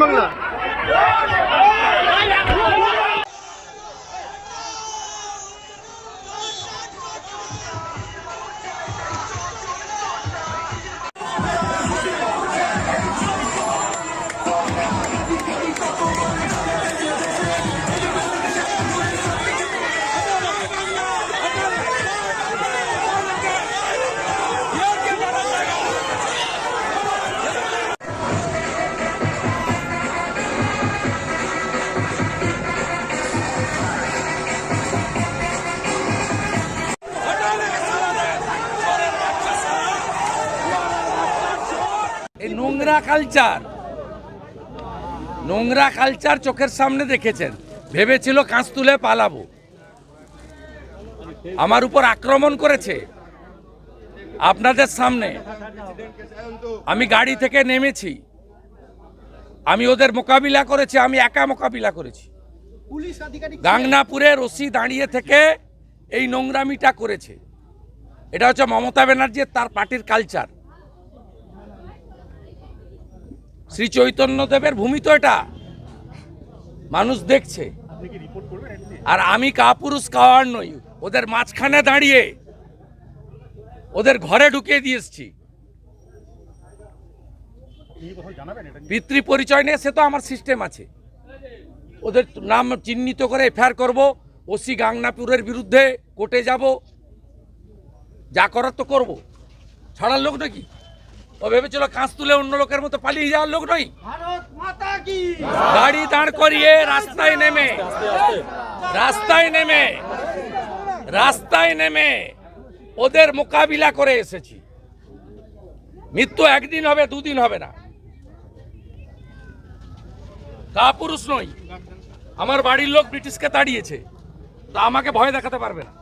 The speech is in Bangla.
বাংলা নোংরা কালচার চোখের সামনে দেখেছেন, ভেবেছিল কাঁচ তুলে পালাবো, আমার উপর আক্রমণ করেছে আপনাদের সামনে। আমি গাড়ি থেকে নেমেছি, আমি ওদের মোকাবিলা করেছি, আমি একা মোকাবিলা করেছি। গাংনাপুরের ওসি দাঁড়িয়ে থেকে এই নোংরামিটা করেছে। এটা হচ্ছে মমতা ব্যানার্জির, তার পার্টির কালচার। শ্রী চৈতন্যদেবের ভূমি তো এটা, মানুষ দেখছে। আর আমি কাপুরুষ কাওয়ার নই, ওদের মাঝখানে দাঁড়িয়ে ওদের ঘরে ঢুকিয়ে দিয়ে এসছি। পিতৃ পরিচয় নিয়ে সে তো আমার সিস্টেম আছে, ওদের নাম চিহ্নিত করে এফআইআর করব, ওসি গাংনাপুরের বিরুদ্ধে কোর্টে যাব, যা করার তো করব। ছাড়ার লোক নাকি? ও ভেবেছিল কাঁচ তুলে অন্য লোকের মতো পালিয়ে যাওয়ার লোক নই। গাড়ি দাঁড় করিয়ে রাস্তায় নেমে ওদের মোকাবিলা করে এসেছি। মৃত্যু একদিন হবে, দুদিন হবে না। কাপুরুষ নই, আমার বাড়ির লোক ব্রিটিশকে তাড়িয়েছে, তো আমাকে ভয় দেখাতে পারবে না।